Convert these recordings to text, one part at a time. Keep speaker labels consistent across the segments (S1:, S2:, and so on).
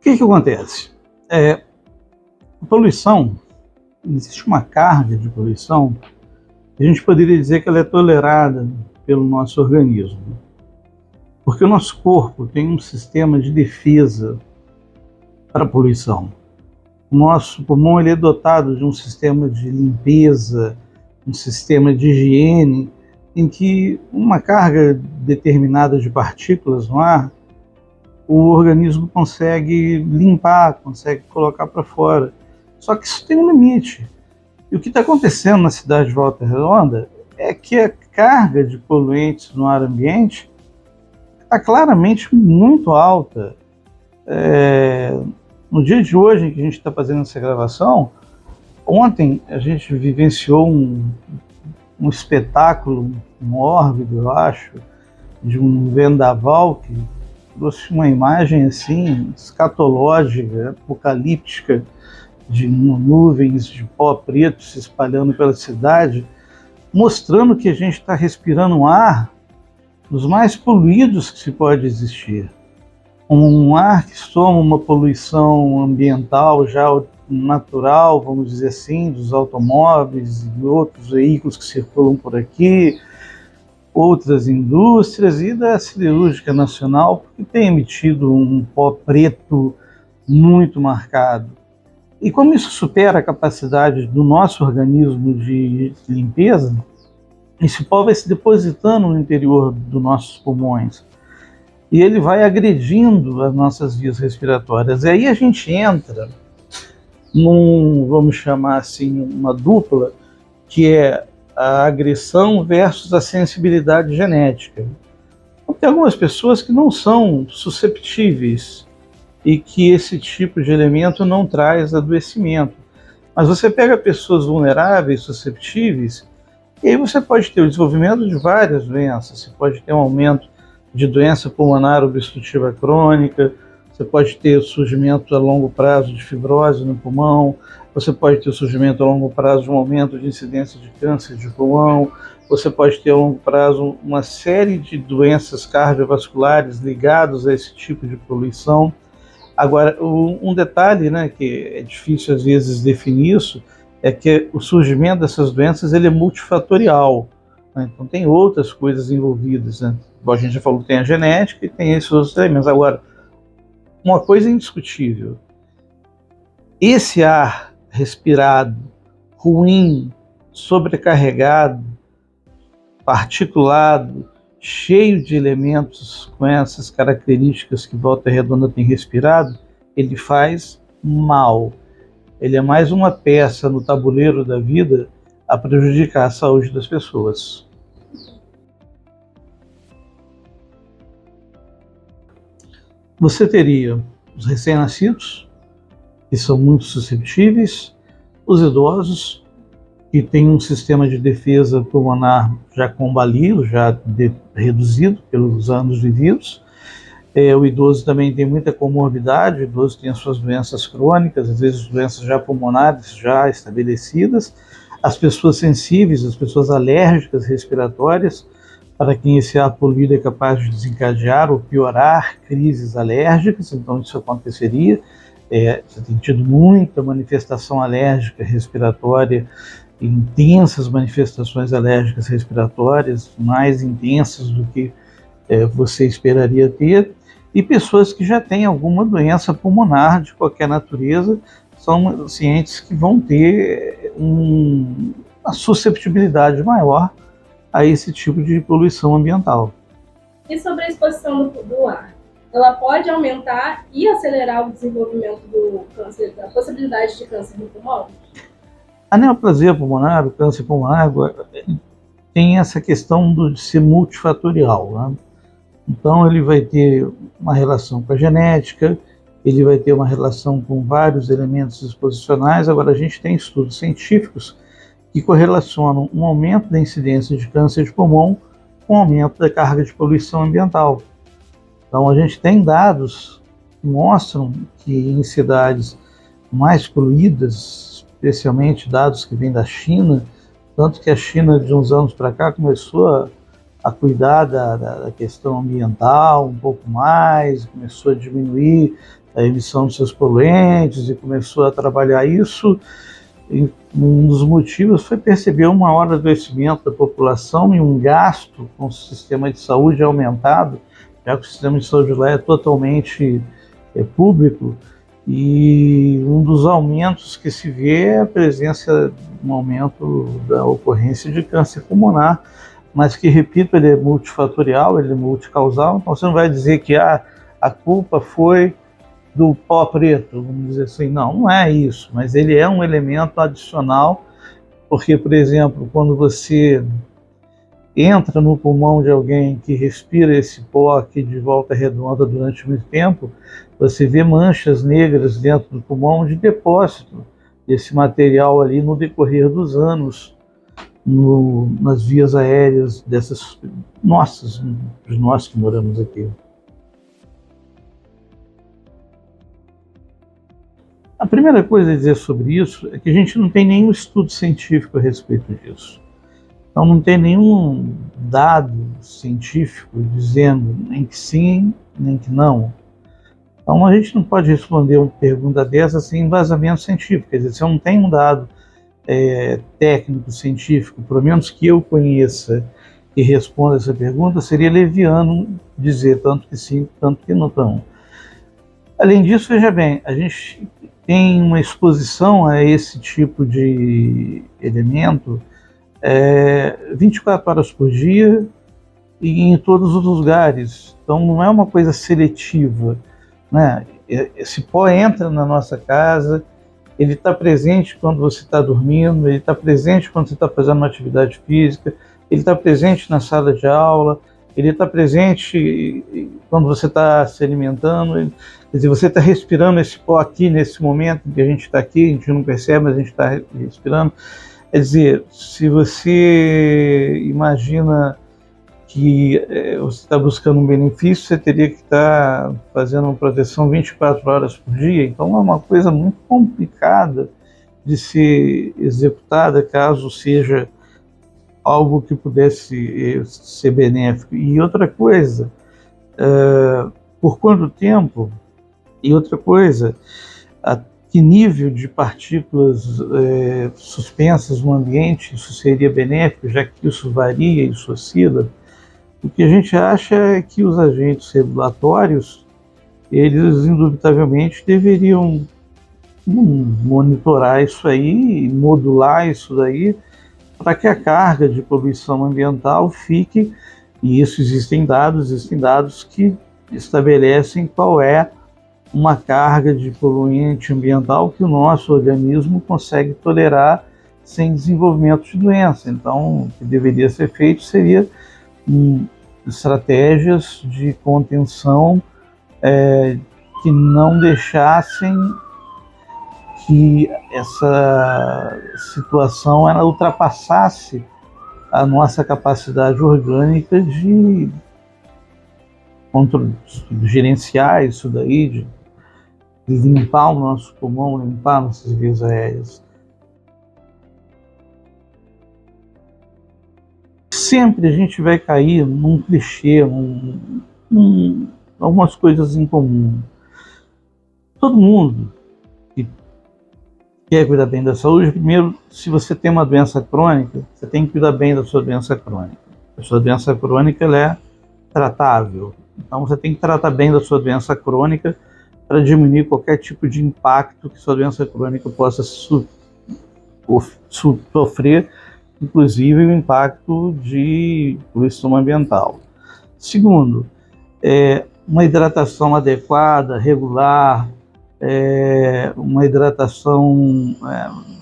S1: que acontece? A poluição, existe uma carga de poluição, a gente poderia dizer que ela é tolerada pelo nosso organismo. Porque o nosso corpo tem um sistema de defesa para a poluição. O nosso pulmão ele é dotado de um sistema de limpeza, um sistema de higiene, em que uma carga determinada de partículas no ar, o organismo consegue limpar, consegue colocar para fora. Só que isso tem um limite. E o que está acontecendo na cidade de Volta Redonda é que a carga de poluentes no ar ambiente está claramente muito alta. No dia de hoje, em que a gente está fazendo essa gravação, ontem a gente vivenciou um espetáculo mórbido, eu acho, de um vendaval que trouxe uma imagem assim, escatológica, apocalíptica, de nuvens de pó preto se espalhando pela cidade, mostrando que a gente está respirando um ar dos mais poluídos que se pode existir. Um ar que soma uma poluição ambiental já natural, vamos dizer assim, dos automóveis e outros veículos que circulam por aqui, outras indústrias e da siderúrgica nacional, que tem emitido um pó preto muito marcado. E como isso supera a capacidade do nosso organismo de limpeza, esse pó vai se depositando no interior dos nossos pulmões e ele vai agredindo as nossas vias respiratórias. E aí a gente entra vamos chamar assim, uma dupla, que é a agressão versus a sensibilidade genética. Então, tem algumas pessoas que não são susceptíveis e que esse tipo de elemento não traz adoecimento. Mas você pega pessoas vulneráveis, susceptíveis, e aí você pode ter o desenvolvimento de várias doenças. Você pode ter um aumento de doença pulmonar obstrutiva crônica, você pode ter o surgimento a longo prazo de fibrose no pulmão, você pode ter o surgimento a longo prazo de um aumento de incidência de câncer de pulmão, você pode ter a longo prazo uma série de doenças cardiovasculares ligadas a esse tipo de poluição. Agora, um detalhe, né, que é difícil às vezes definir isso, é que o surgimento dessas doenças ele é multifatorial, né? Então tem outras coisas envolvidas, né? A gente já falou que tem a genética e tem esses outros elementos. Agora, uma coisa indiscutível, esse ar respirado, ruim, sobrecarregado, particulado, cheio de elementos com essas características que Volta Redonda tem respirado, ele faz mal. Ele é mais uma peça no tabuleiro da vida a prejudicar a saúde das pessoas. Você teria os recém-nascidos, que são muito susceptíveis, os idosos, que têm um sistema de defesa pulmonar já combalido, já reduzido pelos anos vividos. O idoso também tem muita comorbidade, o idoso tem as suas doenças crônicas, às vezes doenças já pulmonares já estabelecidas. As pessoas sensíveis, as pessoas alérgicas respiratórias, para quem esse ar poluído é capaz de desencadear ou piorar crises alérgicas, então isso aconteceria. Você tem tido muita manifestação alérgica respiratória, intensas manifestações alérgicas respiratórias, mais intensas do que você esperaria ter, e pessoas que já têm alguma doença pulmonar de qualquer natureza, são pacientes que vão ter uma susceptibilidade maior a esse tipo de poluição ambiental.
S2: E sobre a exposição do ar? Ela pode aumentar e acelerar o desenvolvimento do câncer, da possibilidade de câncer no pulmão?
S1: A neoplasia pulmonar, o câncer pulmonar, tem essa questão de ser multifatorial, né? Então ele vai ter uma relação com a genética, ele vai ter uma relação com vários elementos exposicionais. Agora a gente tem estudos científicos que correlacionam um aumento da incidência de câncer de pulmão com o aumento da carga de poluição ambiental. Então a gente tem dados que mostram que em cidades mais poluídas, especialmente dados que vêm da China, tanto que a China de uns anos para cá começou a cuidar da questão ambiental um pouco mais, começou a diminuir a emissão de seus poluentes e começou a trabalhar isso. E um dos motivos foi perceber um maior adoecimento da população e um gasto com o sistema de saúde aumentado, já que o sistema de saúde lá é totalmente público, e um dos aumentos que se vê é a presença, um aumento da ocorrência de câncer pulmonar, mas que, repito, ele é multifatorial, ele é multicausal, então você não vai dizer que a culpa foi do pó preto, vamos dizer assim, não é isso, mas ele é um elemento adicional, porque, por exemplo, quando você entra no pulmão de alguém que respira esse pó aqui de Volta Redonda durante muito tempo, você vê manchas negras dentro do pulmão de depósito desse material ali no decorrer dos anos, nas vias aéreas dessas nossas, de nós que moramos aqui. A primeira coisa a dizer sobre isso é que a gente não tem nenhum estudo científico a respeito disso. Então não tem nenhum dado científico dizendo nem que sim, nem que não. Então a gente não pode responder uma pergunta dessa sem embasamento científico. Quer dizer, se eu não tenho um dado técnico, científico, pelo menos que eu conheça, que responda essa pergunta, seria leviano dizer tanto que sim, tanto que não. Além disso, veja bem, a gente tem uma exposição a esse tipo de elemento 24 horas por dia e em todos os lugares. Então não é uma coisa seletiva, né? Esse pó entra na nossa casa, ele está presente quando você está dormindo, ele está presente quando você está fazendo uma atividade física, ele está presente na sala de aula, ele está presente quando você está se alimentando. Quer dizer, você está respirando esse pó aqui nesse momento que a gente está aqui, a gente não percebe, mas a gente está respirando. Quer dizer, se você imagina que você está buscando um benefício, você teria que estar fazendo uma proteção 24 horas por dia. Então é uma coisa muito complicada de ser executada, caso seja algo que pudesse ser benéfico. E outra coisa, por quanto tempo? E outra coisa, a que nível de partículas suspensas no ambiente isso seria benéfico, já que isso varia, isso oscila. O que a gente acha é que os agentes regulatórios, eles indubitavelmente deveriam monitorar isso aí, modular isso daí, para que a carga de poluição ambiental fique, e isso existem dados que estabelecem qual é uma carga de poluente ambiental que o nosso organismo consegue tolerar sem desenvolvimento de doença. Então, o que deveria ser feito seria estratégias de contenção que não deixassem que essa situação ela ultrapassasse a nossa capacidade orgânica de gerenciar isso daí, de limpar o nosso pulmão, limpar nossas vias aéreas. Sempre a gente vai cair num clichê, algumas coisas em comum. Todo mundo que quer cuidar bem da saúde, primeiro, se você tem uma doença crônica, você tem que cuidar bem da sua doença crônica. A sua doença crônica ela é tratável. Então você tem que tratar bem da sua doença crônica para diminuir qualquer tipo de impacto que sua doença crônica possa sofrer, inclusive o impacto de poluição ambiental. Segundo, uma hidratação adequada, regular, uma hidratação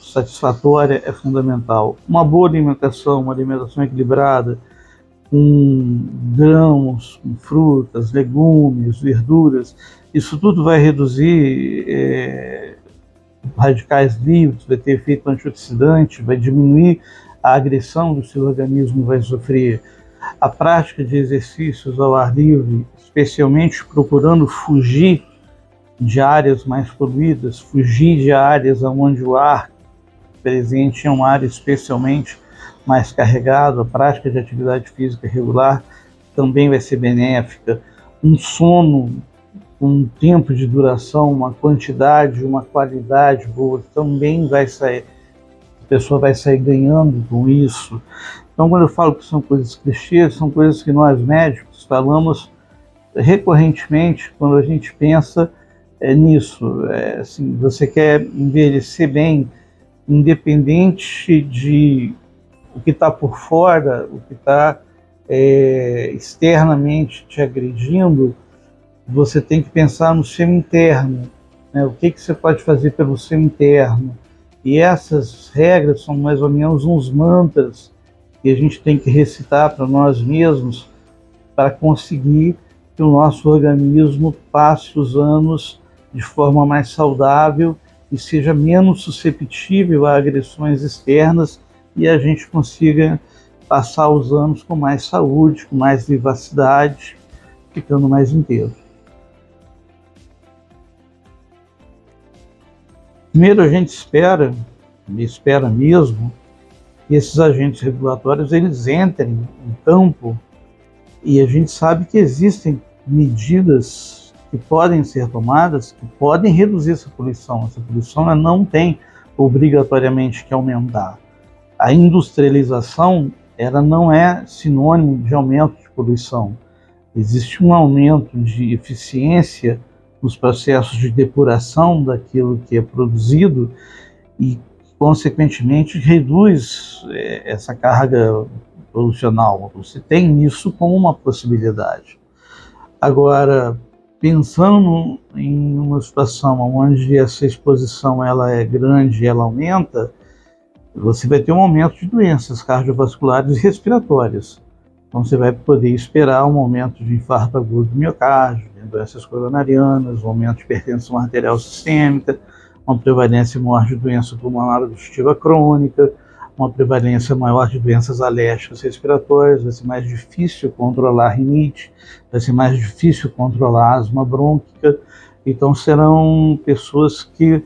S1: satisfatória é fundamental. Uma boa alimentação, uma alimentação equilibrada, com grãos, com frutas, legumes, verduras, isso tudo vai reduzir radicais livres, vai ter efeito antioxidante, vai diminuir a agressão do seu organismo, vai sofrer. A prática de exercícios ao ar livre, especialmente procurando fugir de áreas mais poluídas, fugir de áreas onde o ar presente é um ar especialmente mais carregado, a prática de atividade física regular também vai ser benéfica. Um sono com um tempo de duração, uma quantidade, uma qualidade boa, também vai sair, a pessoa vai sair ganhando com isso. Então, quando eu falo que são coisas clichês, são coisas que nós médicos falamos recorrentemente quando a gente pensa nisso. Assim, você quer envelhecer bem, independente de o que está por fora, o que está externamente te agredindo, você tem que pensar no seu interno, né? O que você pode fazer pelo seu interno. E essas regras são mais ou menos uns mantras que a gente tem que recitar para nós mesmos para conseguir que o nosso organismo passe os anos de forma mais saudável e seja menos suscetível a agressões externas e a gente consiga passar os anos com mais saúde, com mais vivacidade, ficando mais inteiro. Primeiro, a gente espera mesmo, que esses agentes regulatórios eles entrem em campo, e a gente sabe que existem medidas que podem ser tomadas, que podem reduzir essa poluição. Essa poluição ela não tem obrigatoriamente que aumentar. A industrialização ela não é sinônimo de aumento de poluição. Existe um aumento de eficiência nos processos de depuração daquilo que é produzido e, consequentemente, reduz essa carga polucional. Você tem isso como uma possibilidade. Agora, pensando em uma situação onde essa exposição ela é grande e ela aumenta, você vai ter um aumento de doenças cardiovasculares e respiratórias. Então você vai poder esperar um aumento de infarto agudo do miocárdio, doenças coronarianas, um aumento de hipertensão arterial sistêmica, uma prevalência maior de doença pulmonar obstrutiva crônica, uma prevalência maior de doenças alérgicas respiratórias, vai ser mais difícil controlar a rinite, vai ser mais difícil controlar a asma brônquica. Então serão pessoas que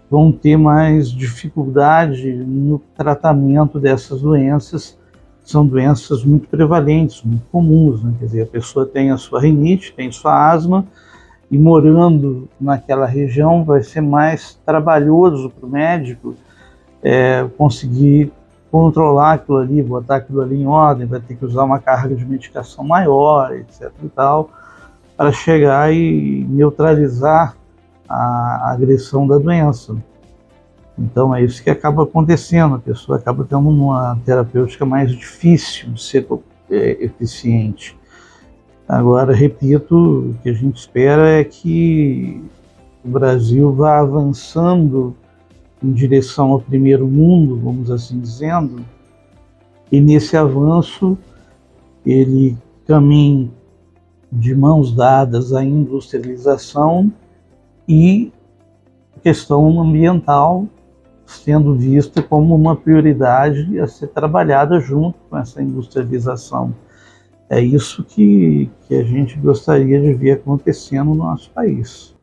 S1: vão ter mais dificuldade no tratamento dessas doenças. São doenças muito prevalentes, muito comuns, né? Quer dizer, a pessoa tem a sua rinite, tem sua asma, e morando naquela região vai ser mais trabalhoso para o médico conseguir controlar aquilo ali, botar aquilo ali em ordem, vai ter que usar uma carga de medicação maior, etc. e tal, para chegar e neutralizar a agressão da doença. Então é isso que acaba acontecendo, a pessoa acaba tendo uma terapêutica mais difícil de ser eficiente. Agora, repito, o que a gente espera é que o Brasil vá avançando em direção ao primeiro mundo, vamos assim dizendo, e nesse avanço ele caminhe de mãos dadas à industrialização e a questão ambiental sendo vista como uma prioridade a ser trabalhada junto com essa industrialização. É isso que a gente gostaria de ver acontecendo no nosso país.